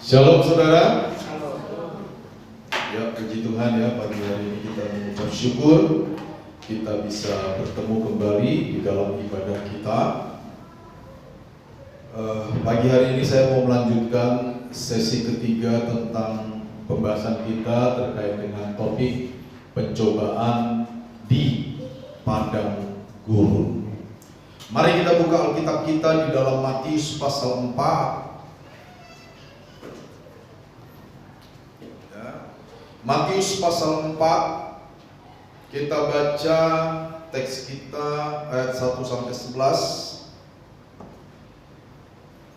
Shalom saudara. Ya, puji Tuhan ya, pagi hari ini kita mengucap syukur kita bisa bertemu kembali di dalam ibadah kita. Pagi hari ini saya mau melanjutkan sesi ketiga tentang pembahasan kita terkait dengan topik pencobaan di padang gurun. Mari kita buka Alkitab kita di dalam Matius pasal 4. Matius pasal 4, kita baca teks kita ayat 1 sampai 11.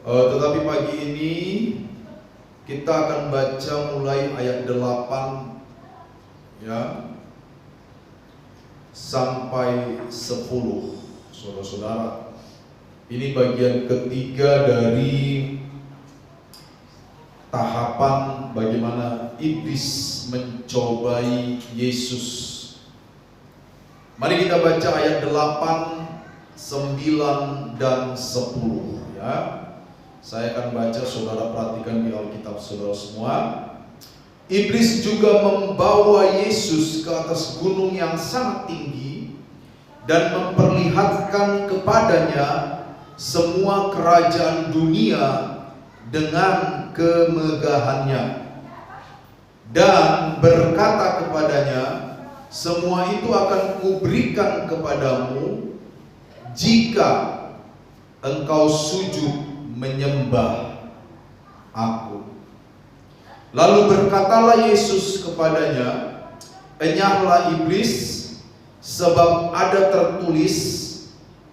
Tetapi pagi ini kita akan baca mulai ayat 8 ya sampai 10. Saudara-saudara, ini bagian ketiga dari tahapan bagaimana iblis mencobai Yesus. Mari kita baca ayat 8, 9, dan 10 ya. Saya akan baca, saudara perhatikan di Alkitab saudara semua. Iblis juga membawa Yesus ke atas gunung yang sangat tinggi dan memperlihatkan kepadanya semua kerajaan dunia dengan kemegahannya, dan berkata kepadanya, semua itu akan kuberikan kepadamu jika engkau sujud menyembah aku. Lalu berkatalah Yesus kepadanya, enyahlah iblis, sebab ada tertulis,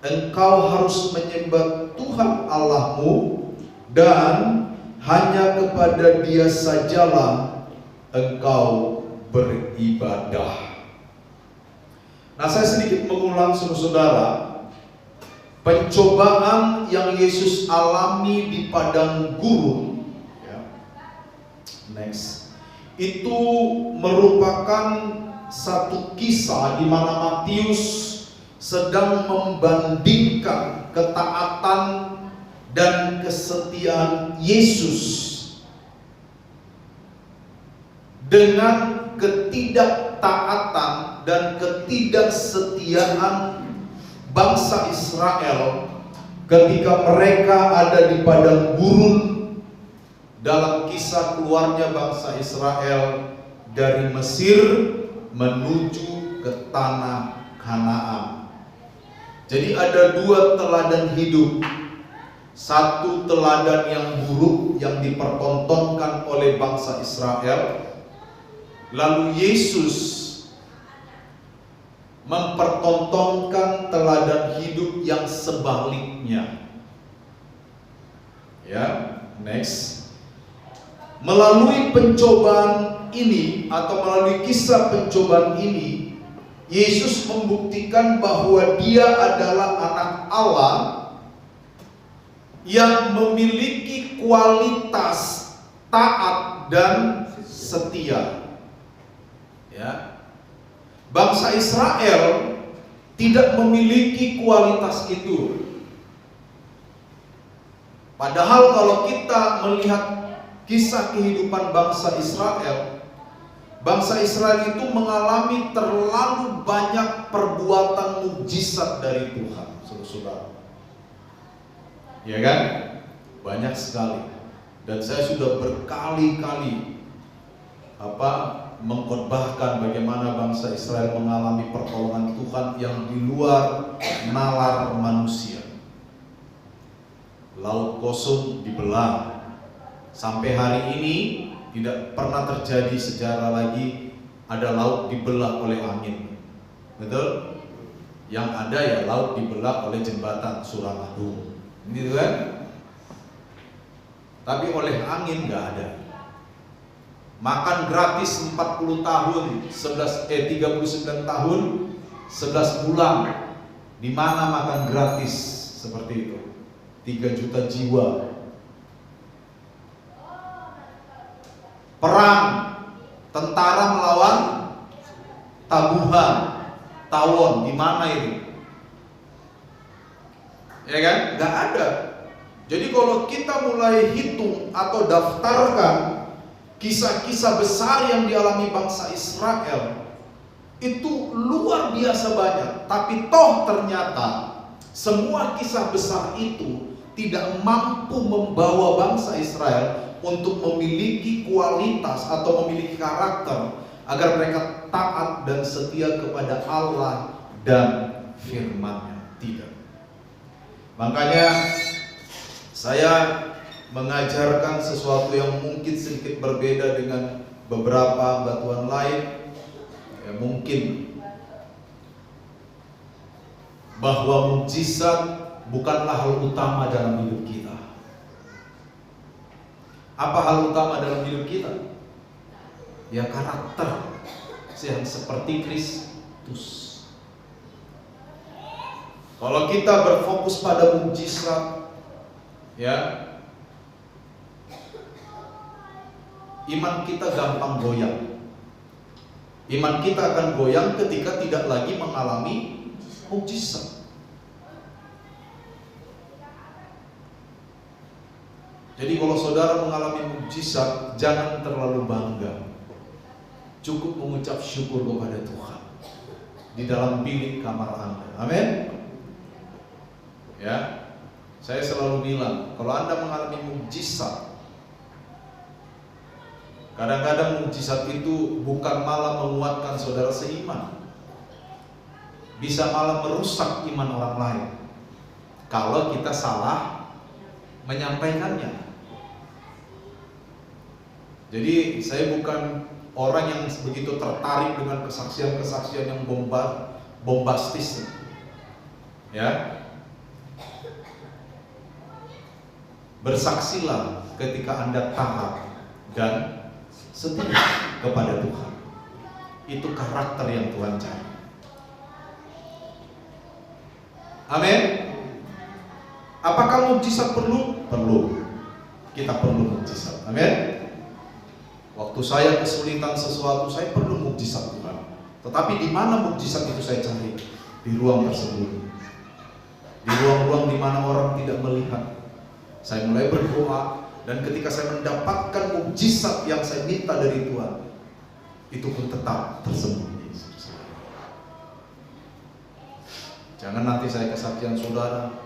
engkau harus menyembah Tuhan Allahmu, dan hanya kepada Dia sajalah engkau beribadah. Nah, saya sedikit mengulang saudara, pencobaan yang Yesus alami di padang gurun ya, itu merupakan satu kisah di mana Matius sedang membandingkan ketaatan dan kesetiaan Yesus dengan ketidaktaatan dan ketidaksetiaan bangsa Israel ketika mereka ada di padang gurun dalam kisah keluarnya bangsa Israel dari Mesir menuju ke tanah Kanaan. Jadi ada dua teladan hidup. Satu teladan yang buruk yang dipertontonkan oleh bangsa Israel. Lalu Yesus mempertontonkan teladan hidup yang sebaliknya. Ya, melalui pencobaan ini atau melalui kisah pencobaan ini, Yesus membuktikan bahwa Dia adalah anak Allah yang memiliki kualitas taat dan setia. Ya. Bangsa Israel tidak memiliki kualitas itu. Padahal kalau kita melihat kisah kehidupan bangsa Israel itu mengalami terlalu banyak perbuatan mukjizat dari Tuhan, saudara. Ya kan? Banyak sekali. Dan saya sudah berkali-kali mengkhotbahkan bagaimana bangsa Israel mengalami pertolongan Tuhan yang di luar nalar manusia. Laut Kosong dibelah. Sampai hari ini tidak pernah terjadi sejarah lagi ada laut dibelah oleh angin. Betul? Yang ada ya laut dibelah oleh jembatan Suramadu. Gitu kan? Tapi oleh angin nggak ada. Makan gratis 40 tahun, 39 tahun, 11 bulan. Di mana makan gratis seperti itu? 3 juta jiwa. Perang, tentara melawan tabuhan, tawon, di mana itu? Ya kan? Nggak ada. Jadi kalau kita mulai hitung atau daftarkan kisah-kisah besar yang dialami bangsa Israel, itu luar biasa banyak. Tapi toh ternyata semua kisah besar itu tidak mampu membawa bangsa Israel untuk memiliki kualitas atau memiliki karakter agar mereka taat dan setia kepada Allah dan firman-Nya. Tidak. Makanya saya mengajarkan sesuatu yang mungkin sedikit berbeda dengan beberapa batuan lain. Ya, mungkin bahwa mukjizat bukanlah hal utama dalam hidup kita. Apa hal utama dalam hidup kita? Ya karakter yang seperti Kristus. Kalau kita berfokus pada mukjizat, ya, iman kita gampang goyang. Iman kita akan goyang ketika tidak lagi mengalami mukjizat. Jadi kalau saudara mengalami mukjizat, jangan terlalu bangga. Cukup mengucap syukur kepada Tuhan di dalam bilik kamar Anda. Amin. Ya. Saya selalu bilang, kalau Anda mengalami mukjizat, kadang-kadang mukjizat itu bukan malah menguatkan saudara seiman, bisa malah merusak iman orang lain kalau kita salah menyampaikannya. Jadi saya bukan orang yang begitu tertarik dengan kesaksian-kesaksian yang bombastis, ya. Bersaksilah ketika Anda taat dan setia kepada Tuhan. Itu karakter yang Tuhan cari. Amin. Apakah mukjizat perlu? Perlu. Kita perlu mukjizat. Amin. Waktu saya kesulitan sesuatu, saya perlu mukjizat Tuhan. Tetapi di mana mukjizat itu saya cari? Di ruang tersembunyi. Di ruang-ruang di mana orang tidak melihat. Saya mulai berdoa, dan ketika saya mendapatkan mukjizat yang saya minta dari Tuhan, itu pun tetap tersembunyi. Jangan nanti saya kesaksian saudara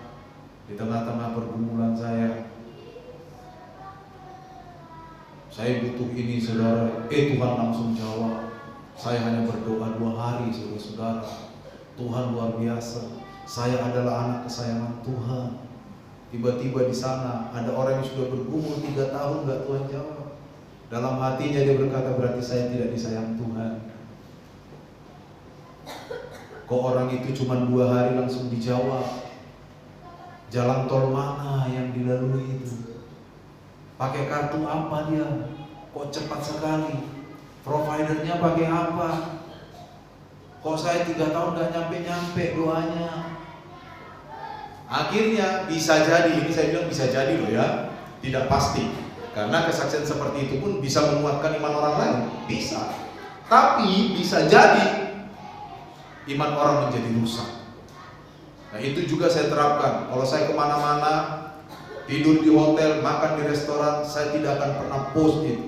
di tengah-tengah pergumulan saya butuh ini saudara, Tuhan langsung jawab. Saya hanya berdoa 2 hari saudara. Tuhan luar biasa. Saya adalah anak kesayangan Tuhan. Tiba-tiba di sana ada orang yang sudah bergumul 3 tahun gak Tuhan jawab. Dalam hatinya dia berkata, berarti saya tidak disayang Tuhan. Kok orang itu cuma 2 hari langsung dijawab? Jalan tol mana yang dilalui itu? Pakai kartu apa dia? Kok cepat sekali? Providernya pakai apa? Kok saya 3 tahun gak nyampe-nyampe doanya? Akhirnya bisa jadi, ini saya bilang bisa jadi loh ya, tidak pasti. Karena kesaksian seperti itu pun bisa menguatkan iman orang lain, bisa. Tapi bisa jadi iman orang menjadi rusak. Nah itu juga saya terapkan. Kalau saya kemana-mana, tidur di hotel, makan di restoran, saya tidak akan pernah post itu.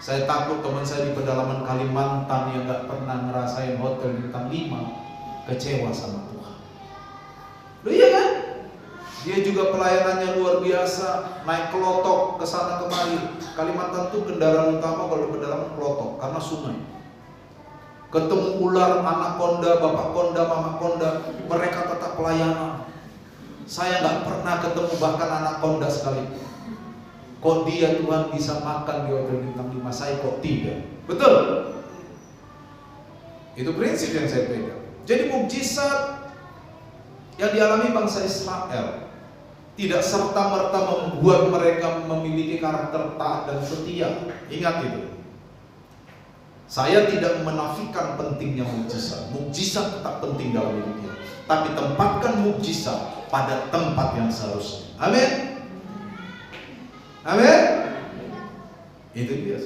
Saya takut teman saya di pedalaman Kalimantan yang gak pernah ngerasain hotel bintang 5 kecewa sama Tuhan. Loh iya kan? Dia juga pelayanannya luar biasa, naik kelotok ke sana kemari. Kalimantan tuh kendaraan utama kalau pedalaman kelotok karena sungai. Ketemu ular, anak konda, bapak konda, mama konda, mereka tetap pelayanan. Saya nggak pernah ketemu bahkan anak konda sekalipun. Kok dia Tuhan bisa makan di hotel bintang 5, saya kok tidak? Betul? Itu prinsip yang saya pegang. Jadi mukjizat yang dialami bangsa Israel tidak serta-merta membuat mereka memiliki karakter taat dan setia. Ingat itu. Saya tidak menafikan pentingnya mukjizat. Mukjizat tetap penting dalam hidup kita. Tapi tempatkan mukjizat pada tempat yang seharusnya. Amin. Amin. Itu dia.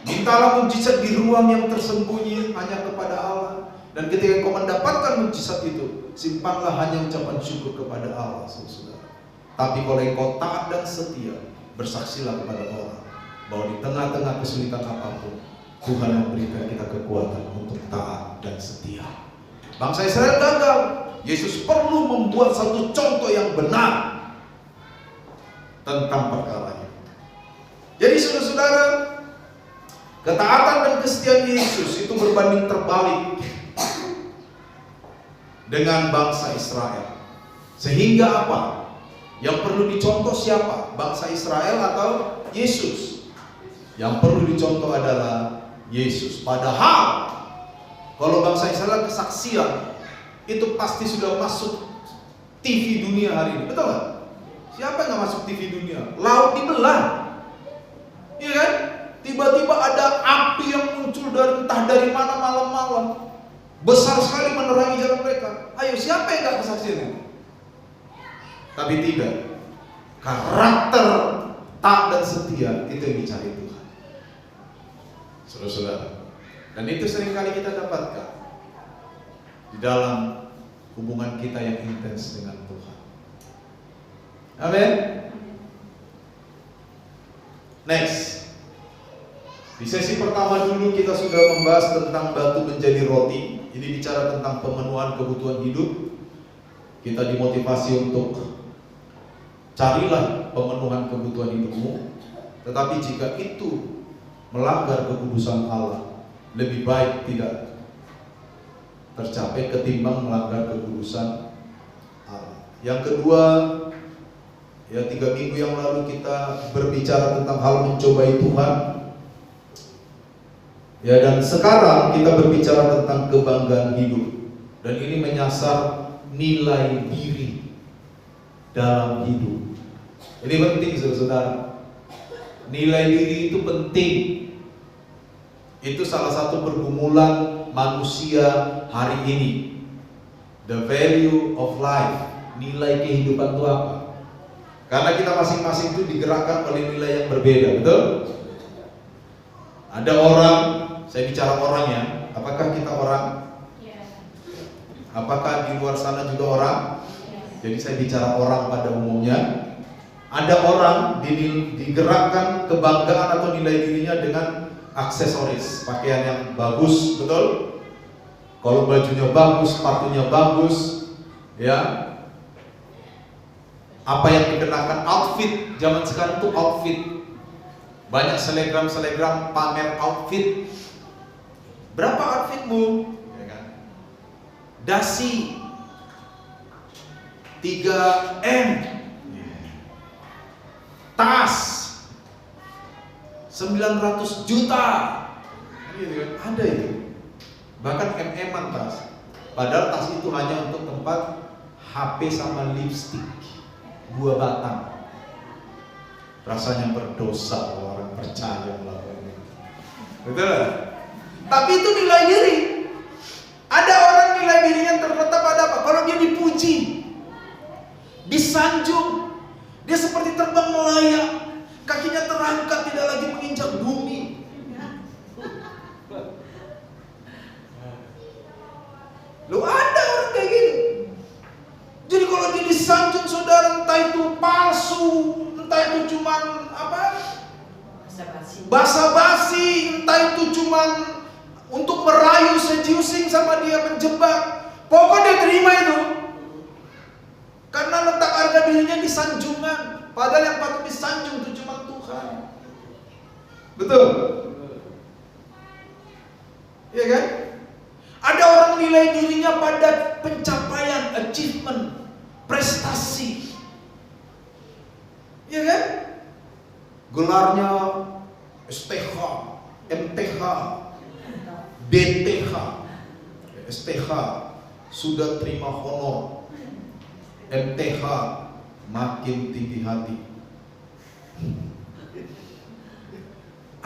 Mintalah mukjizat di ruang yang tersembunyi hanya kepada Allah. Dan ketika engkau mendapatkan mujizat itu, simpanlah hanya ucapan syukur kepada Allah, saudara. Tapi kalau engkau taat dan setia, bersaksilah kepada orang bahwa di tengah-tengah kesulitan apapun, Tuhan memberikan kita kekuatan untuk taat dan setia. Bangsa Israel gagal. Yesus perlu membuat satu contoh yang benar tentang perkara ini. Jadi saudara-saudara, ketaatan dan kesetiaan Yesus itu berbanding terbalik dengan bangsa Israel. Sehingga apa? Yang perlu dicontoh siapa? Bangsa Israel atau Yesus? Yang perlu dicontoh adalah Yesus. Padahal kalau bangsa Israel kesaksian, itu pasti sudah masuk TV dunia hari ini. Betul nggak? Siapa yang nggak masuk TV dunia? Laut dibelah. Iya kan? Tiba-tiba ada api yang muncul dari entah dari mana malam-malam, besar sekali menerangi jalan mereka. Ayo, siapa yang nggak kesaksian itu? Tapi tidak. Karakter taat dan setia itu yang dicari Tuhan, saudara-saudara. Dan itu seringkali kita dapatkan di dalam hubungan kita yang intens dengan Tuhan. Amin. Next. Di sesi pertama dulu kita sudah membahas tentang batu menjadi roti. Ini bicara tentang pemenuhan kebutuhan hidup. Kita dimotivasi untuk carilah pemenuhan kebutuhan hidupmu. Tetapi jika itu melanggar kekudusan Allah, lebih baik tidak tercapai ketimbang melanggar kekudusan Allah. Yang kedua, ya 3 minggu yang lalu kita berbicara tentang hal mencobai Tuhan. Ya, dan sekarang kita berbicara tentang kebanggaan hidup. Dan ini menyasar nilai diri dalam hidup. Ini penting saudara. Nilai diri itu penting. Itu salah satu pergumulan manusia hari ini. The value of life. Nilai kehidupan itu apa? Karena kita masing-masing itu digerakkan oleh nilai yang berbeda, betul? Ada orang, saya bicara orang ya. Apakah kita orang? Apakah di luar sana juga orang? Jadi saya bicara orang pada umumnya. Ada orang digerakkan kebanggaan atau nilai dirinya dengan aksesoris, pakaian yang bagus, betul? Kalau bajunya bagus, sepatunya bagus, ya. Apa yang dikenakan, outfit. Zaman sekarang tuh outfit. Banyak selegram pamer outfit. Berapa outfitmu? Ya kan? Dasi 3M. Tas 900 juta. Gitu kan? Ada itu. Bahkan MM-an tas. Padahal tas itu hanya untuk tempat HP sama lipstick. 2 batang. Rasanya berdosa kalau orang percaya melakukan itu. Betul? Tapi itu nilai diri. Ada orang nilai dirinya terletak pada apa? Kalau dia dipuji, disanjung, dia seperti terbang melayang, kakinya terangkat, tidak lagi menginjak bumi. Loh, ada orang kayak gitu. Jadi kalau dia disanjung saudara, entah itu palsu, entah itu cuman apa? Basa-basi, entah itu cuman untuk merayu, seducing sama dia, menjebak. Pokoknya dia terima itu. Karena letak harga dirinya di sanjungan. Padahal yang patut disanjung itu cuma Tuhan. Betul? Iya kan? Ada orang nilai dirinya pada pencapaian, achievement, prestasi. Iya kan? Gelarnya STH, MTH, BTH. STH sudah terima honor. MTH makin tinggi hati.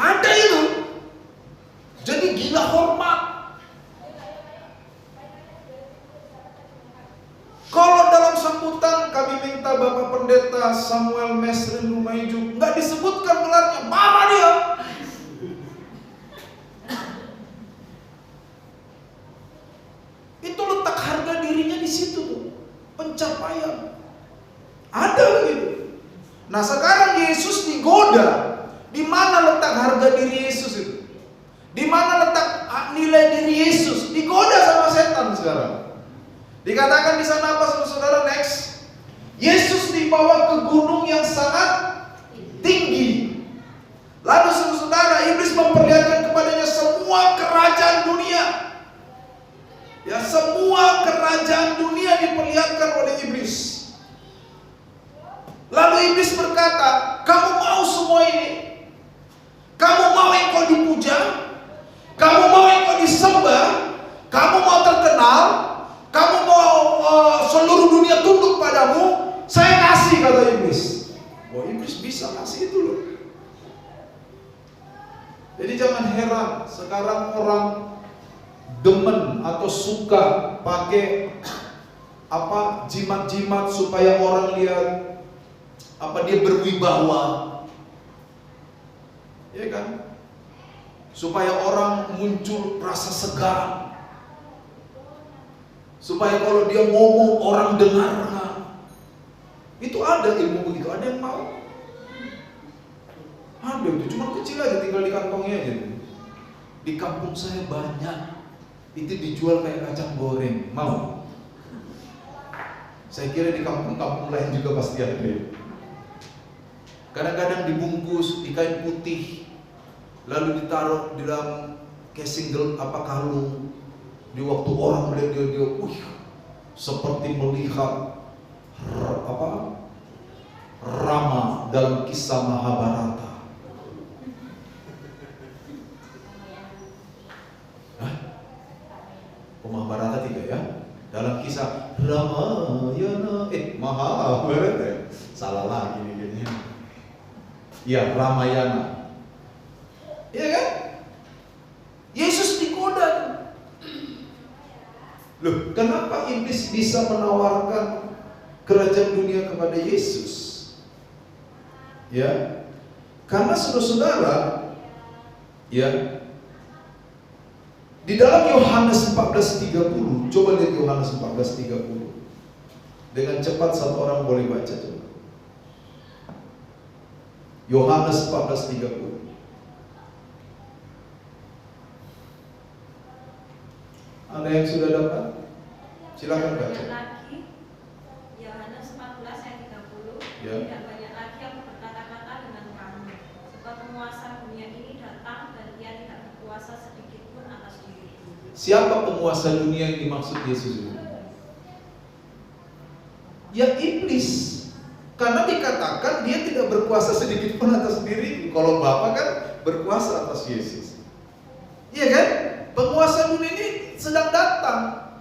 Ada itu. Jadi gila hormat. Kalau dalam sambutan kami minta Bapak Pendeta Samuel Mesrin Lumaijuk, nggak disebutkan gelarnya, marah dia. Yesus digoda. Di mana letak harga diri Yesus itu? Di mana letak nilai diri Yesus? Digoda sama setan sekarang. Dikatakan di sana apa, saudara? Next. Yesus dibawa ke gunung yang sangat tinggi. Lalu saudara, iblis memperlihatkan kepadanya semua kerajaan dunia. Ya, semua kerajaan dunia diperlihatkan oleh iblis. Lalu iblis berkata, kamu mau semua ini? Kamu mau engkau dipuja? Kamu mau engkau disembah? Kamu mau terkenal? Kamu mau seluruh dunia tunduk padamu? Saya kasih, kata iblis. Oh, iblis bisa kasih itu loh. Jadi jangan heran sekarang orang demen atau suka pakai jimat-jimat supaya orang lihat dia berwibawa, ya kan? Supaya orang muncul rasa segan, supaya kalau dia ngomong orang dengarkan. Itu ada ilmu begitu, ada yang mau? Ada itu, cuma kecil aja, tinggal di kantongnya aja. Di kampung saya banyak, itu dijual kayak kacang goreng, mau? Saya kira di kampung-kampung lain juga pasti ada. Kadang-kadang dibungkus di kain putih, lalu ditaruh di dalam casing kalung. Di waktu orang melihat dia, seperti melihat Rama dalam kisah Mahabharata. Mahabharata 3 ya. Dalam kisah Ramayana, Mahabharata ya? Salah lagi nih kayaknya. Ya, Ramayana. Iya kan? Yesus digoda. Loh, kenapa iblis bisa menawarkan kerajaan dunia kepada Yesus? Ya, karena saudara-saudara, ya, di dalam Yohanes 14:30, coba lihat Yohanes 14:30. Dengan cepat satu orang boleh baca coba. Yohanes 14:30. Ada yang sudah dapat? Silakan baca. Yohanes 14 ayat 30. Ya. Tidak banyak lagi aku berkata-kata dengan kamu, sebab penguasa dunia ini datang dan dia tidak berkuasa sedikit pun atas diriku. Siapa penguasa dunia yang dimaksud Yesus itu? Ya, iblis. Karena dikatakan dia tidak berkuasa sedikit pun atas diriku. Kalau Bapa kan berkuasa atas Yesus. Iya kan? Penguasa dunia ini sedang datang.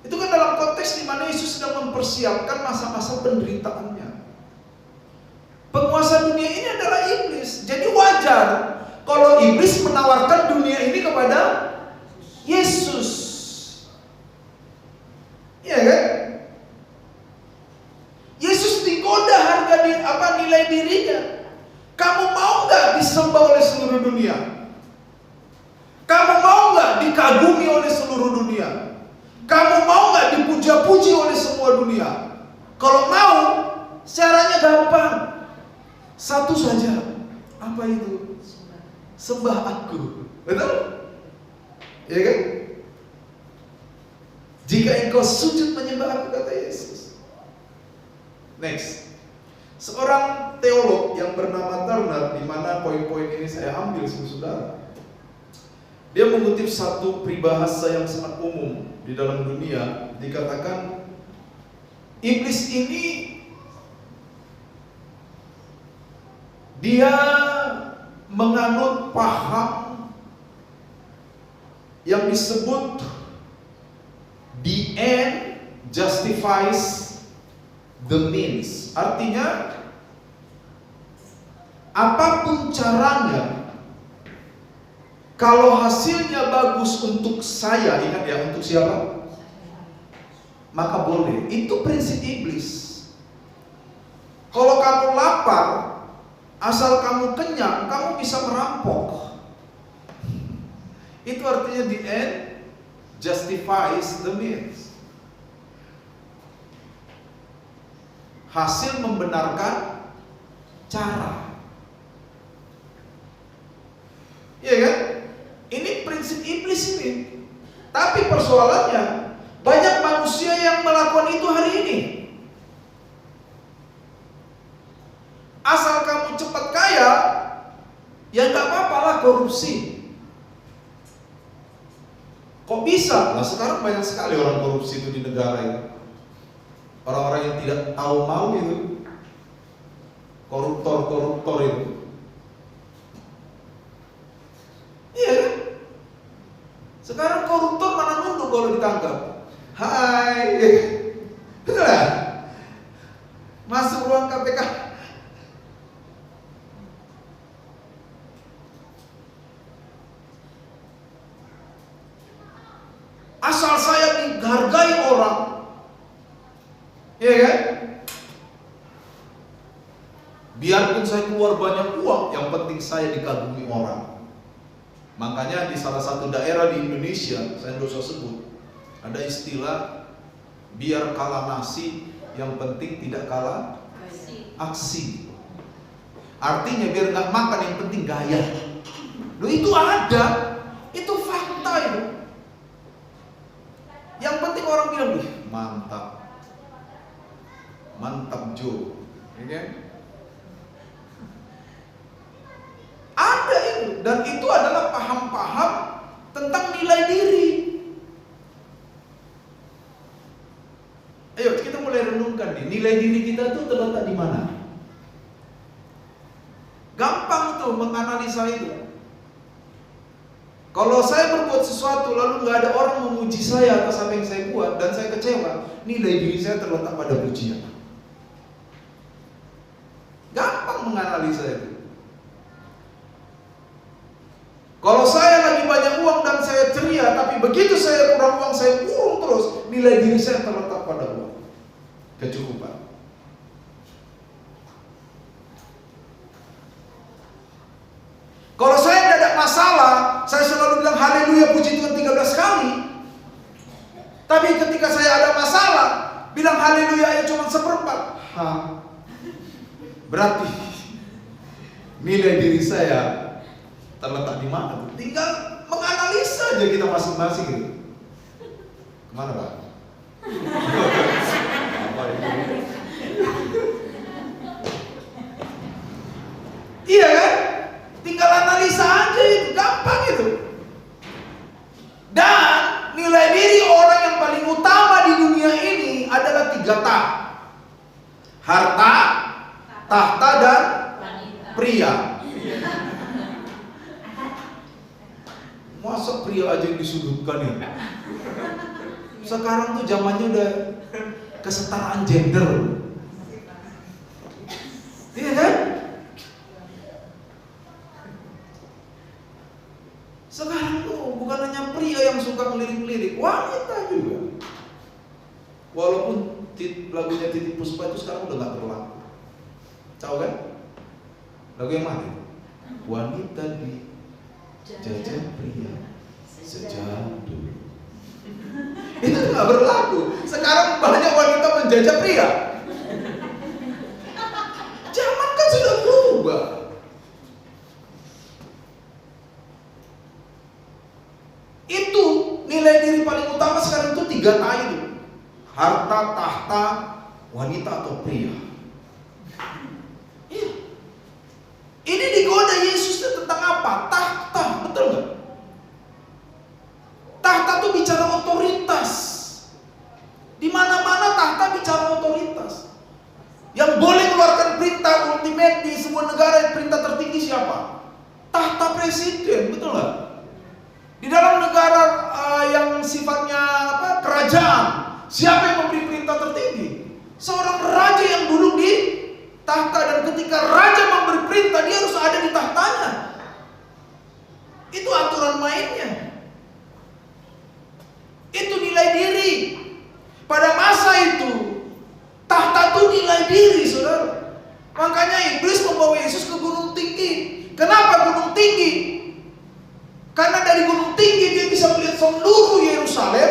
Itu kan dalam konteks di mana Yesus sedang mempersiapkan masa-masa penderitaannya. Penguasa dunia ini adalah iblis. Jadi wajar kalau iblis menawarkan dunia ini kepada Yesus. Iya kan? Yesus digoda nilai dirinya. Kamu mau nggak disembah oleh seluruh dunia? Kamu mau nggak dikagumi oleh seluruh dunia? Kamu mau nggak dipuja-puji oleh semua dunia? Kalau mau, caranya gampang. Satu saja. Apa itu? Sembah aku. Betul? Ya kan? Jika engkau sujud menyembah aku, kata Yesus. Next. Seorang teolog yang bernama Turner, di mana poin-poin ini saya ambil saudara. Dia mengutip satu peribahasa yang sangat umum di dalam dunia. Dikatakan iblis ini dia menganut paham yang disebut the end justifies the means. Artinya apapun caranya, kalau hasilnya bagus untuk saya, ingat ya, untuk siapa? Maka boleh. Itu prinsip iblis. Kalau kamu lapar, asal kamu kenyang, kamu bisa merampok. Itu artinya the end justifies the means. Hasil membenarkan cara. Iya kan? Ini prinsip iblis ini. Tapi persoalannya, banyak manusia yang melakukan itu hari ini. Asal kamu cepat kaya, ya nggak apa-apa lah korupsi. Kok bisa? Nah sekarang banyak sekali orang korupsi itu di negara ini. Orang-orang yang tidak tahu malu itu, koruptor itu. Iya kan? Sekarang koruptor mana nunduk kalau ditangkap. Hai, betul lah. Masuk ruang KPK. Asal saya dihargai orang, iya kan? Biarpun saya keluar banyak uang, yang penting saya dikagumi orang. Makanya di salah satu daerah di Indonesia, saya tidak usah sebut, ada istilah biar kalah nasi, yang penting tidak kalah aksi. Artinya biar nggak makan, yang penting gaya. Loh itu ada, itu fakta itu. Yang penting orang bilang, wih mantap, mantap Jo, ya kan? Ada itu, dan itu adalah paham-paham tentang nilai diri. Ayo kita mulai renungkan nih, nilai diri kita tuh terletak di mana? Gampang tuh menganalisa itu. Kalau saya berbuat sesuatu lalu nggak ada orang memuji saya atas apa yang saya buat dan saya kecewa, nilai diri saya terletak pada pujian. Gampang menganalisa itu. Kalau saya lagi banyak uang dan saya ceria, tapi begitu saya kurang uang saya kurung terus, nilai diri saya terletak pada uang, kecukupan. Kalau saya tidak ada masalah, saya selalu bilang haleluya puji Tuhan 13 kali. Tapi ketika saya ada masalah, bilang haleluya ya cuma 1/4. Berarti nilai diri saya terletak di mana? Tinggal menganalisa aja kita masing-masing gitu. Kemana Pak? Apa ini? Iya kan? Tinggal analisa aja itu, gampang itu. Dan nilai diri orang yang paling utama di dunia ini adalah 3 ta. Harta, tahta, dan pria. Masa pria aja yang disudutkan ya? Sekarang tuh zamannya udah kesetaraan gender. Iya kan? Sekarang tuh bukan hanya pria yang suka ngelirik-ngelirik, wanita juga. Walaupun lagunya Titiek Puspa itu sekarang udah gak berlaku. Tahu kan? Lagu yang mana? Wanita di jajah pria sejak dulu. Itu gak berlaku. Sekarang banyak wanita menjajah pria. Zaman kan sudah berubah. Itu nilai diri paling utama sekarang itu 3 ta itu. Harta, tahta, wanita atau pria. Iya. Ini digoda Yesus itu tentang apa? Tahta, betul nggak? Tahta itu bicara otoritas. Di mana-mana tahta bicara otoritas. Yang boleh keluarkan perintah ultimate di sebuah negara, perintah tertinggi siapa? Tahta presiden, betul nggak? Di dalam negara yang sifatnya kerajaan, siapa yang memberi perintah tertinggi? Seorang raja yang duduk di tahta, dan ketika raja memberi perintah dia harus ada di tahtanya. Itu aturan mainnya. Itu nilai diri. Pada masa itu tahta itu nilai diri, saudara. Makanya iblis membawa Yesus ke gunung tinggi. Kenapa gunung tinggi? Karena dari gunung tinggi dia bisa melihat seluruh Yerusalem,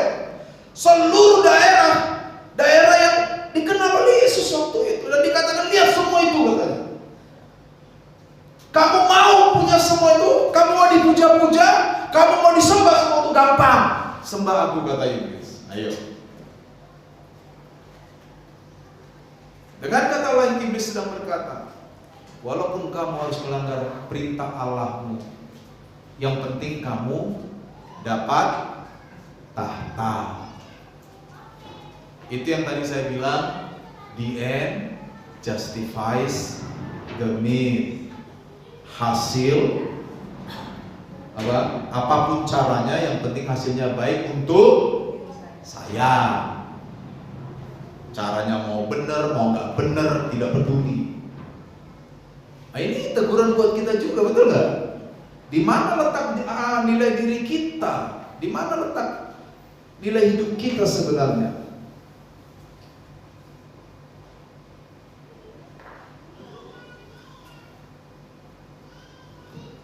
seluruh daerah yang dikenal oleh Yesus waktu itu, dan dikatakan lihat semua itu katanya. Kamu mau disembah semua itu gampang. Sembah aku, kata iblis. Ayo. Dengan kata lain, iblis sedang berkata, walaupun kamu harus melanggar perintah Allahmu, yang penting kamu dapat tahta. Itu yang tadi saya bilang, the end justifies the means. Hasil apapun caranya, yang penting hasilnya baik untuk saya. Caranya mau benar, mau nggak benar, tidak peduli. Nah, ini teguran buat kita juga, betul nggak? Di mana letak nilai diri kita? Di mana letak nilai hidup kita sebenarnya?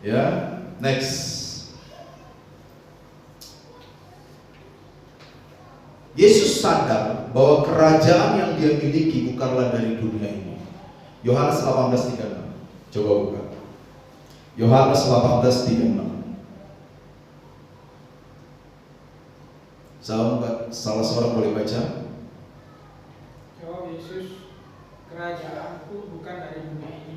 Ya, next. Yesus sadar bahwa kerajaan yang dia miliki bukanlah dari dunia ini. Yohanes 18:36. Coba buka. Yohanes 18:36. Salah seorang boleh baca? Jawab Yesus, kerajaanku bukan dari dunia ini.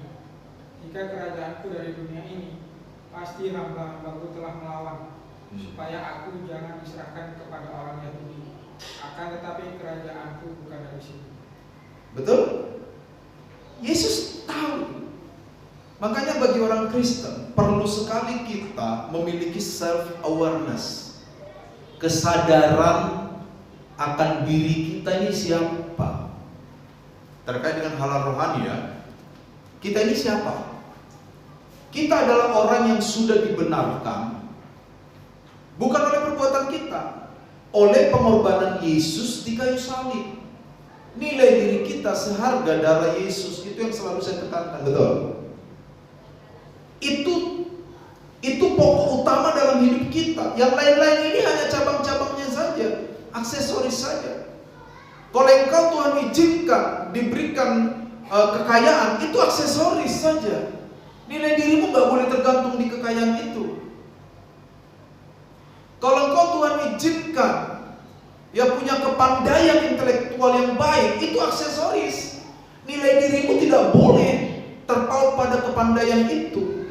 Jika kerajaanku dari dunia ini, pasti hamba-hambaku telah melawan, supaya aku jangan diserahkan kepada orang Yahudi. Akan tetapi kerajaanku bukan dari sini. Betul? Yesus tahu. Makanya bagi orang Kristen perlu sekali kita memiliki self-awareness, kesadaran akan diri kita ini siapa. Terkait dengan hal rohani ya, kita ini siapa? Kita adalah orang yang sudah dibenarkan bukan oleh perbuatan kita, oleh pengorbanan Yesus di kayu salib. Nilai diri kita seharga darah Yesus, itu yang selalu saya tekankan, betul? Itu pokok utama dalam hidup kita. Yang lain-lain ini hanya cabang-cabangnya saja, aksesoris saja. Kalau engkau Tuhan izinkan diberikan kekayaan, itu aksesoris saja. Nilai dirimu gak boleh tergantung di kekayaan itu. Kalau engkau Tuhan izinkan ya punya kepandaian intelektual yang baik, itu aksesoris. Nilai dirimu tidak boleh terpaut pada kepandaian itu.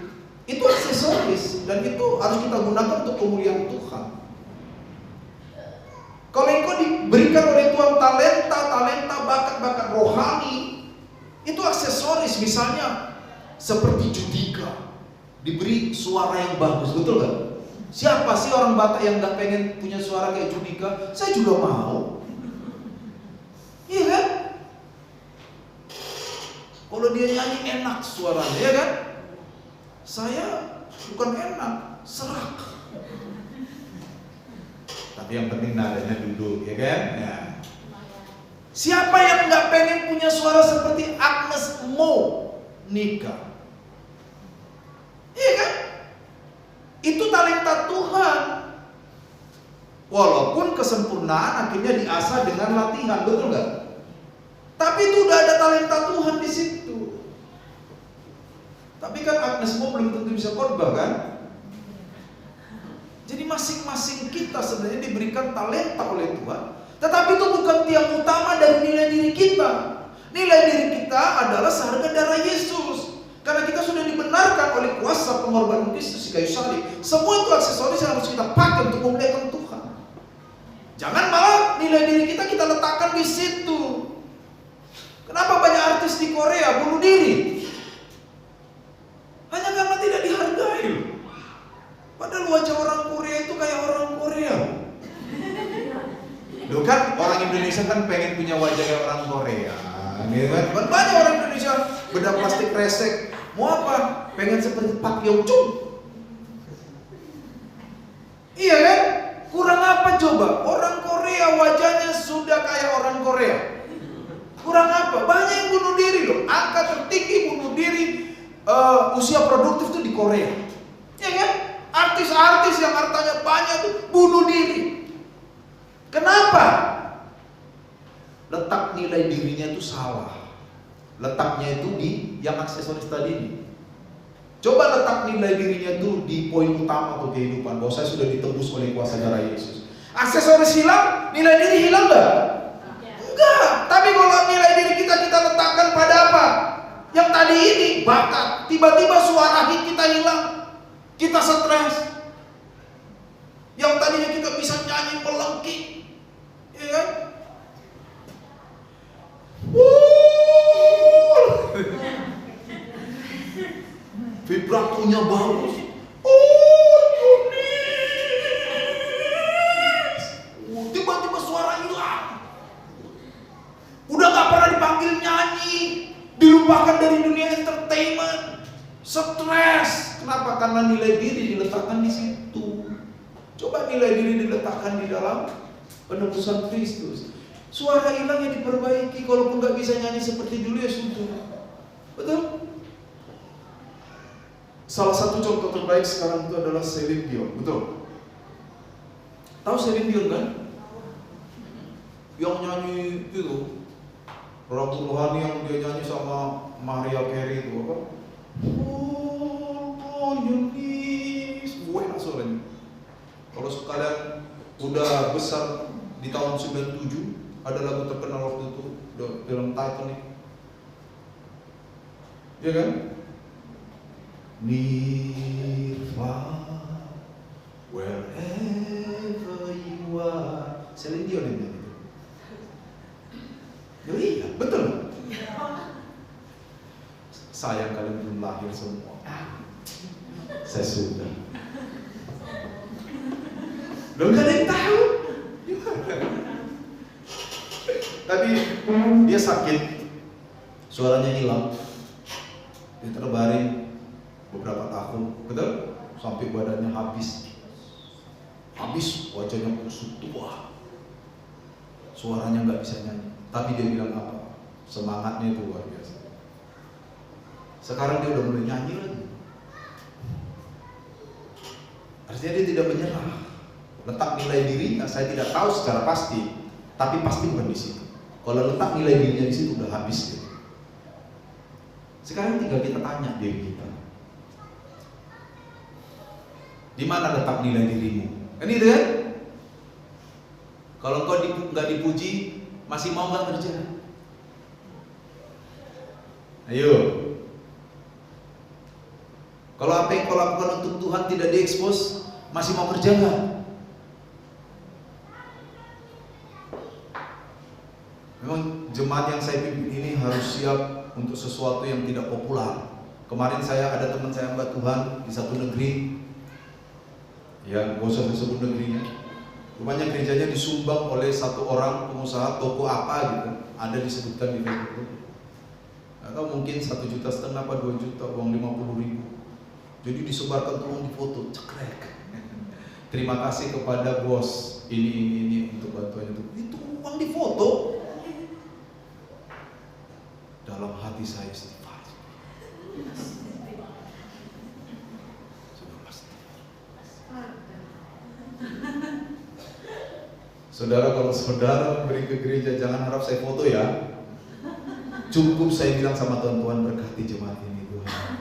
Itu aksesoris, dan itu harus kita gunakan untuk kemuliaan Tuhan. Kalau engkau diberikan oleh Tuhan talenta, bakat-bakat rohani, itu aksesoris. Misalnya seperti Judika, diberi suara yang bagus, betul gak? Siapa sih orang Batak yang gak pengen punya suara kayak Judika? Saya juga mau. Iya kan? Kalau dia nyanyi enak suaranya, ya kan? Saya bukan enak, serak. Tapi yang penting nadanya duduk, ya kan? Ya. Siapa yang gak pengen punya suara seperti Agnes Mo Nika? Iya kan? Itu talenta Tuhan. Walaupun kesempurnaan akhirnya diasah dengan latihan, betul nggak? Tapi itu udah ada talenta Tuhan di situ. Tapi kan Agnes Mo belum tentu bisa khotbah kan? Jadi masing-masing kita sebenarnya diberikan talenta oleh Tuhan. Tetapi itu bukan tiang utama dari nilai diri kita. Nilai diri kita adalah seharga darah Yesus. Karena kita sudah dibenarkan oleh kuasa pengorbanan Kristus di kayu salib. Semua itu aksesoris yang harus kita pakai untuk memuliakan Tuhan. Jangan malah nilai diri kita letakkan di situ. Kenapa banyak artis di Korea bunuh diri? Hanya karena tidak dihargai. Padahal wajah orang Korea itu kayak orang Korea. Loh kan orang Indonesia kan pengen punya wajah kayak orang Korea. Kan banyak orang Indonesia bedah plastik resek. Mau apa? Pengen seperti Pak Yong Chung. Iya kan? Kurang apa coba? Orang Korea wajahnya sudah kayak orang Korea. Kurang apa? Banyak yang bunuh diri loh. Angka tertinggi bunuh diri usia produktif itu di Korea. Iya kan? Artis-artis yang hartanya banyak tuh bunuh diri. Kenapa? Letak nilai dirinya itu salah. Letaknya itu di yang aksesoris tadi ini. Coba letak nilai dirinya itu di poin utama untuk kehidupan, bahwa saya sudah ditebus oleh kuasa darah Yesus. Aksesoris hilang, nilai diri hilang nggak? Enggak. Tapi kalau nilai diri kita letakkan pada apa? Yang tadi ini bakat. Tiba-tiba suara hit kita hilang, kita stres. Yang tadinya kita bisa nyanyi melengking, ya kan? Vibratonya bagus. Tiba-tiba suara hilang. Udah gak pernah dipanggil nyanyi, dilupakan dari dunia entertainment, stres. Kenapa? Karena nilai diri diletakkan di situ. Coba nilai diri diletakkan di dalam penebusan Kristus. Suara hilang yang diperbaiki. Kalaupun gak bisa nyanyi seperti dulu ya sudah. Betul? Salah satu contoh terbaik sekarang itu adalah Celine Dion, betul? Tahu Celine Dion kan? Yang nyanyi itu Rabu Rohani yang dia nyanyi sama Maria Carey itu apa? Oh, Yunis, gue enak suaranya. Kalau sekalian udah besar di tahun 97 ada lagu terkenal waktu itu, film Titanic, ya kan? Nirvana, wherever you are. Celine Dion yang nyanyi. Oh iya, betul. Sayang kalian belum lahir semua. Saya sudah. Belum ada yang tahu. Tapi dia sakit, suaranya hilang, dia terbaring beberapa tahun, betul? Sampai badannya habis, wajahnya kusut tua, suaranya nggak bisa nyanyi. Tapi dia bilang apa? Semangatnya itu luar biasa. Sekarang dia udah mulai nyanyi lagi. Artinya dia tidak menyerah. Letak nilai dirinya saya tidak tahu secara pasti, tapi pasti bukan di situ. Kalau letak nilai dirinya di situ udah habis gitu. Sekarang tinggal kita tanya diri kita, di mana letak nilai dirimu? Kan itu kan? Kalau engkau nggak dipuji, masih mau nggak kerja? Ayo. Kalau apa yang kau lakukan untuk Tuhan tidak diekspos, masih mau kerja nggak? Memang jemaat yang saya pimpin ini harus siap untuk sesuatu yang tidak populer. Kemarin ada teman saya Mbak Tuhan di satu negeri, ya gak usah disebut negerinya. Rupanya gerejanya disumbang oleh satu orang pengusaha toko apa gitu, ada disebutkan di Facebook. Atau mungkin 1,5 juta apa 2 juta, uang 50.000. Jadi disebarkan tolong difoto, cekrek. Terima kasih kepada bos ini untuk bantuannya itu uang difoto. Dalam hati saya istighfar. Saudara, kalau saudara beri ke gereja, jangan harap saya foto ya. Cukup saya bilang sama Tuhan, berkati jemaat ini Tuhan.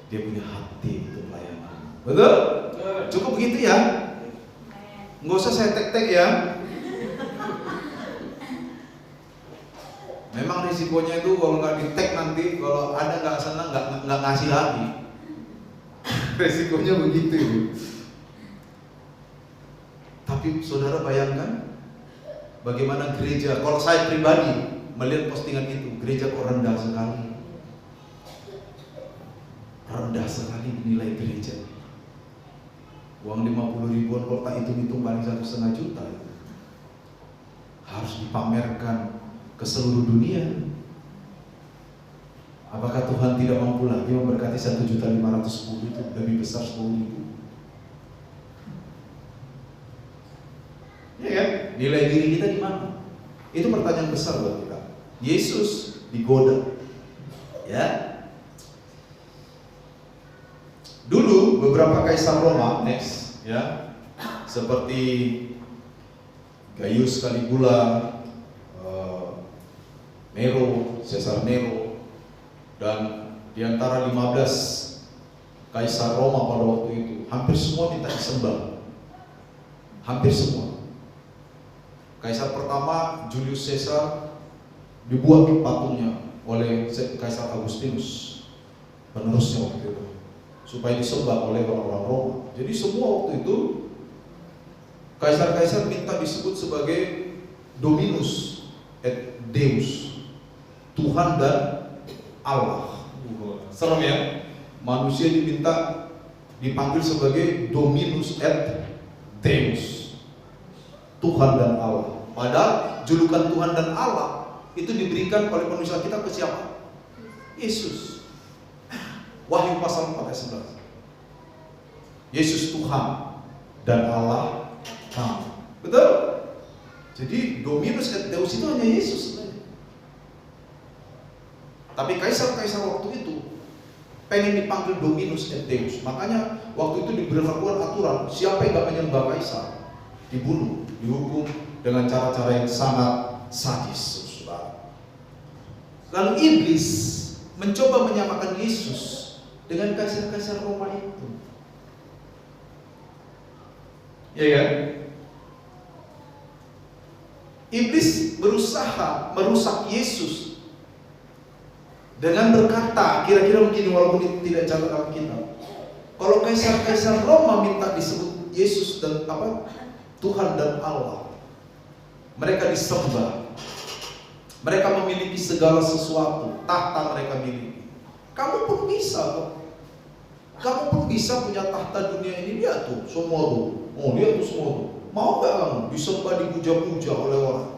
Dia punya hati untuk pelayanan. Betul? Cukup begitu ya. Nggak usah saya tag-tag ya. Memang risikonya itu kalau nggak di-tag nanti, kalau ada nggak senang nggak ngasih lagi. Risikonya begitu. Tapi saudara bayangkan bagaimana gereja. Kalau saya pribadi melihat postingan itu, gereja kok rendah sekali. Rendah sekali nilai gereja. Uang 50.000-an kalau tak hitung-hitung paling 1,5 juta. Harus dipamerkan ke seluruh dunia. Apakah Tuhan tidak mampu lagi memberkati 1.510.000 itu lebih besar 10.000? Ya kan? Nilai diri kita di mana? Itu pertanyaan besar buat kita. Yesus digoda. Ya. Dulu beberapa kaisar Roma, next, ya, seperti Gaius Caligula, Nero, Caesar Nero, dan di antara 15 Kaisar Roma pada waktu itu, hampir semua minta disembah. Hampir semua. Kaisar pertama Julius Caesar dibuat patungnya oleh Kaisar Agustinus, penerusnya waktu itu, supaya disembah oleh orang-orang Roma. Jadi semua waktu itu kaisar-kaisar minta disebut sebagai Dominus et Deus, Tuhan dan Allah. Serem ya? Manusia diminta dipanggil sebagai Dominus et Deus, Tuhan dan Allah. Padahal julukan Tuhan dan Allah itu diberikan oleh manusia kita ke siapa? Yesus. Wahyu pasal 4 ayat 11. Yesus Tuhan dan Allah kami. Betul? Jadi Dominus et Deus itu hanya Yesus sebenarnya. Tapi kaisar-kaisar waktu itu pengen dipanggil Dominus et Deus. Makanya waktu itu diberlakukan aturan, siapa yang gak menyembah kaisar dibunuh, dihukum dengan cara-cara yang sangat sadis, saudara. Lalu iblis mencoba menyamakan Yesus dengan kaisar-kaisar Roma itu. Ya kan? Iblis berusaha merusak Yesus dengan berkata, kira-kira begini, walaupun tidak catat Alkitab. Kalau kaisar-kaisar Roma minta disebut Yesus dan Tuhan dan Allah, mereka disembah. Mereka memiliki segala sesuatu, tahta mereka miliki. Kamu pun bisa kok. Kamu pun bisa punya tahta dunia ini. Lihat tuh, semua tuh. Oh, lihat tuh semua tuh. Mau gak kamu disembah, dipuja-puja oleh orang?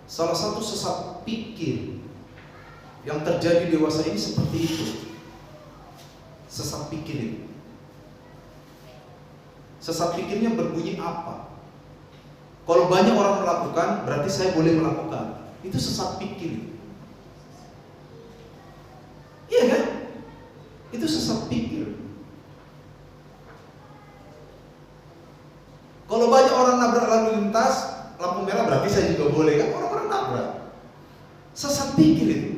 Salah satu sesat pikir yang terjadi dewasa ini seperti itu. Sesat pikir itu. Sesat pikirnya berbunyi apa? Kalau banyak orang melakukan, berarti saya boleh melakukan. Itu sesat pikir. Iya kan? Itu sesat pikir. Kalau banyak orang nabrak lalu lintas, lampu merah, berarti saya juga boleh kan? Orang-orang nabrak. Sesat pikir itu.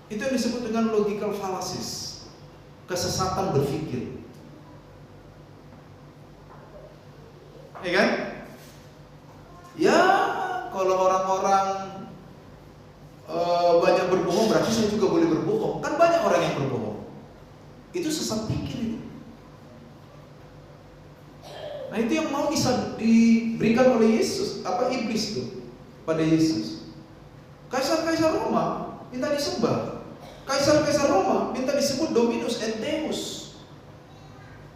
Itu yang disebut dengan logical fallacies. Kesesatan berpikir. Ya kan? Ya, kalau orang-orang banyak berbohong, berarti saya juga boleh berbohong. Kan banyak orang yang berbohong. Itu sesat pikir itu. Nah, itu yang mau diberikan oleh Yesus, iblis itu pada Yesus. Kaisar-kaisar Roma minta disembah. Kaisar-kaisar Roma minta disebut Dominus et Deus.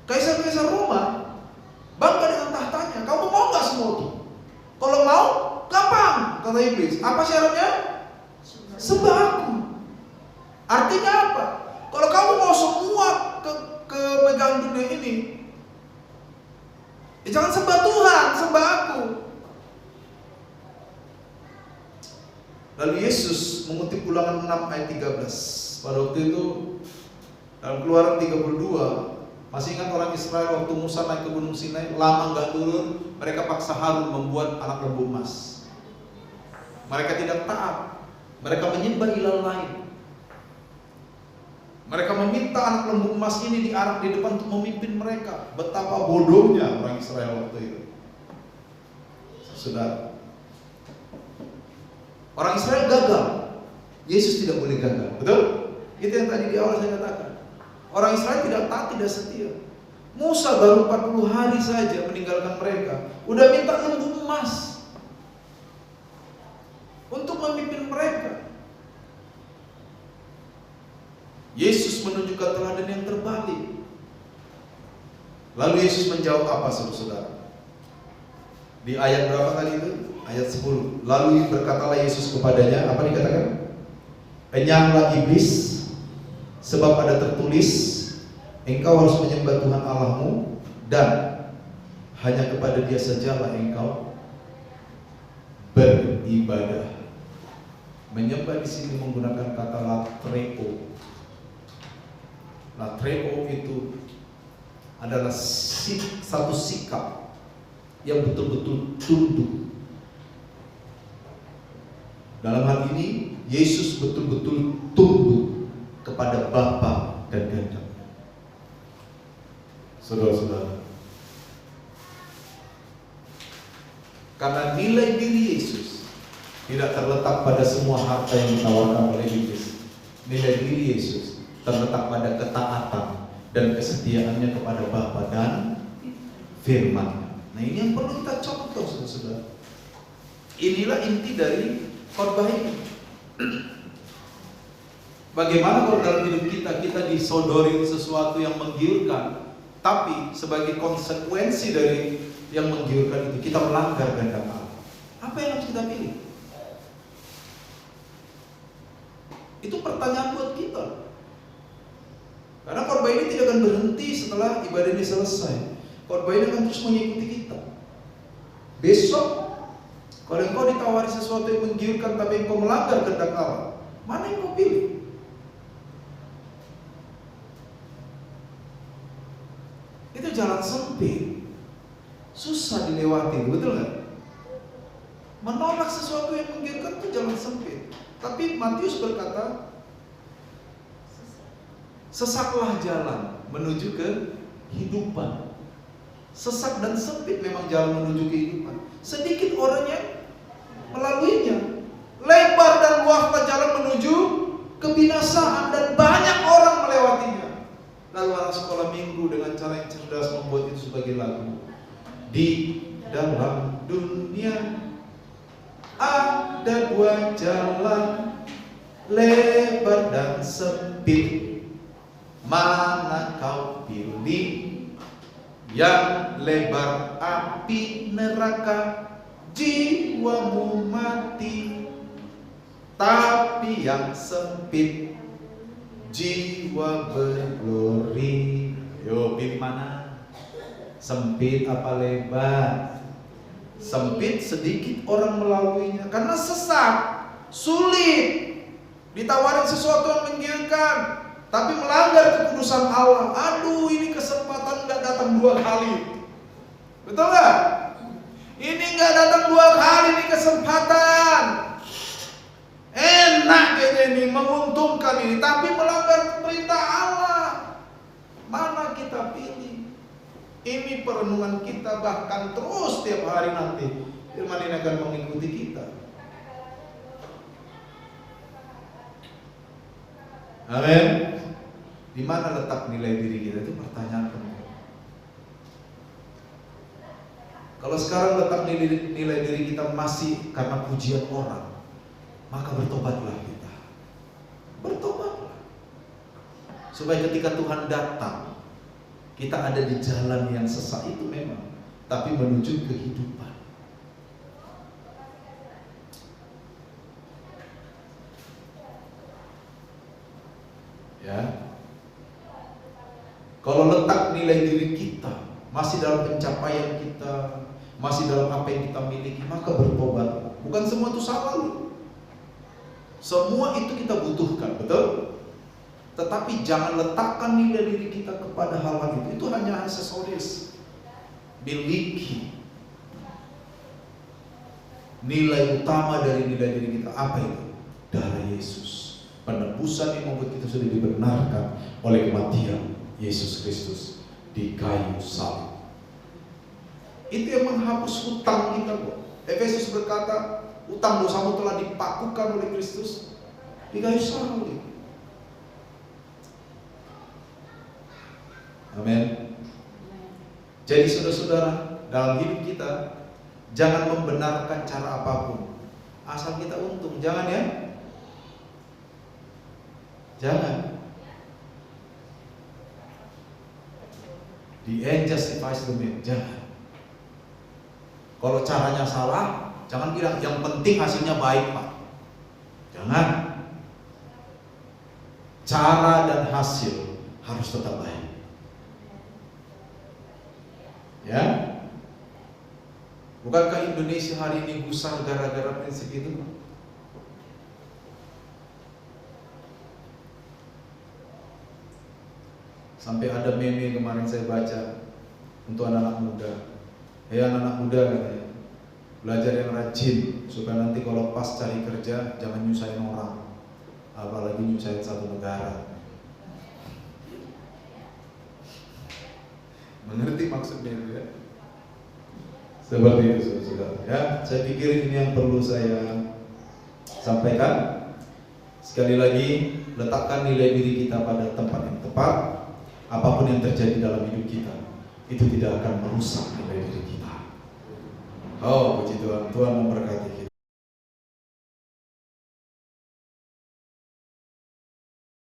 Kaisar-kaisar Roma bangga dengan tahtanya. Kamu mau gak semua itu? Kalau mau, gampang, kata iblis. Apa syaratnya? Sembah aku. Artinya apa? Kalau kamu mau semua kemegang dunia ini, jangan sembah Tuhan, sembah aku. Lalu Yesus mengutip Ulangan 6 ayat 13. Pada waktu itu dalam Keluaran 32, masih ingat orang Israel waktu Musa naik ke Gunung Sinai, lama gak turun, mereka paksa Harun membuat anak lembu emas. Mereka tidak taat, mereka menyembah ilah lain. Mereka meminta anak lembu emas ini diarak di depan untuk memimpin mereka. Betapa bodohnya orang Israel waktu itu. Saudara, orang Israel gagal, Yesus tidak boleh gagal. Betul? Itu yang tadi di awal saya katakan. Orang Israel tidak taat, tidak setia. Musa baru 40 hari saja meninggalkan mereka, udah minta lembu emas untuk memimpin mereka. Yesus menunjukkan teladan yang terbalik. Lalu Yesus menjawab apa, saudara? Di ayat berapa tadi itu? Ayat 10. Lalu berkatalah Yesus kepadanya, apa dikatakan? Enyahlah iblis, sebab ada tertulis, engkau harus menyembah Tuhan Allahmu dan hanya kepada Dia sajalah engkau beribadah. Menyembah di sini menggunakan kata latreo. Latreo itu adalah satu sikap yang betul-betul tunduk. Dalam hal ini Yesus betul-betul tunduk kepada Bapa dan kehendak. Saudara-saudara, karena nilai diri Yesus tidak terletak pada semua harta yang ditawarkan oleh iblis. Nilai diri Yesus terletak pada ketaatan dan kesetiaannya kepada Bapa dan firman-Nya. Nah, ini yang perlu kita contoh, saudara-saudara. Inilah inti dari khotbah ini. Bagaimana kalau dalam hidup kita disodorin sesuatu yang menggiurkan, tapi sebagai konsekuensi dari yang menggiurkan itu kita melanggar kehendak Allah. Apa yang harus kita pilih? Itu pertanyaan buat kita. Karena khotbah ini tidak akan berhenti setelah ibadah ini selesai. Khotbah ini akan terus mengikuti kita. Besok, kalau engkau ditawari sesuatu yang menggiurkan tapi engkau melanggar kehendak Allah, mana yang kau pilih? Itu jalan sempit, susah dilewati, betul nggak? Menolak sesuatu yang menggiurkan itu jalan sempit. Tapi Matius berkata, sesaklah jalan menuju ke kehidupan. Sesak dan sempit memang jalan menuju kehidupan. Sedikit orang yang melaluinya. Lebar dan luasnya jalan menuju kebinasaan dan banyak orang melewatinya. Lalu anak sekolah minggu dengan cara yang cerdas membuat itu sebagai lagu. Di dalam dunia ada dua jalan, lebar dan sempit. Mana kau pilih? Yang lebar api neraka, jiwamu mati. Tapi yang sempit, jiwa berglori. Yo, pilih mana? Sempit apa lebar? Sempit, sedikit orang melaluinya karena sesak, sulit. Ditawarin sesuatu yang menggiurkan, tapi melanggar kekudusan Allah. Aduh, ini kesempatan nggak datang 2 kali. Betul nggak? Ini nggak datang 2 kali, ini kesempatan. Enak kayaknya ini, menguntungkan ini, tapi melanggar perintah Allah. Mana kita pilih? Ini perenungan kita, bahkan terus tiap hari nanti firman ini akan mengikuti kita. Amin. Di mana letak nilai diri kita, itu pertanyaan penting. Kalau sekarang letak nilai diri kita masih karena pujian orang, maka bertobatlah kita. Bertobatlah. Supaya ketika Tuhan datang, kita ada di jalan yang sesak itu memang, tapi menuju kehidupan. Ya. Kalau letak nilai diri kita masih dalam pencapaian kita, masih dalam apa yang kita miliki, maka bertobat. Bukan semua itu salah loh. Semua itu kita butuhkan, betul? Tetapi jangan letakkan nilai diri kita kepada hal-hal itu. Itu hanya aksesoris. Miliki nilai utama dari nilai diri kita. Apa itu? Darah Yesus. Penebusan yang membuat kita sudah dibenarkan oleh kematian Yesus Kristus di kayu salib. Itu yang menghapus hutang kita kok. Efesus berkata, hutang dosamu telah dipakukan oleh Kristus di kayu salib. Amin. Jadi saudara-saudara, dalam hidup kita jangan membenarkan cara apapun asal kita untung. Jangan ya. Jangan. The end justifies the means. Jangan. Kalau caranya salah, jangan bilang yang penting hasilnya baik, Pak. Jangan. Cara dan hasil harus tetap baik. Ya. Bukankah Indonesia hari ini gusar gara-gara prinsip itu? Sampai ada meme kemarin saya baca untuk anak-anak muda. Anak-anak muda katanya, belajar yang rajin supaya nanti kalau pas cari kerja jangan nyusahin orang, apalagi nyusahin satu negara. Mengerti maksudnya itu ya? Seperti itu saudara. Ya, saya pikir ini yang perlu saya sampaikan. Sekali lagi, letakkan nilai diri kita pada tempat yang tepat. Apapun yang terjadi dalam hidup kita, itu tidak akan merusak nilai diri kita. Oh, puji Tuhan, Tuhan memberkati.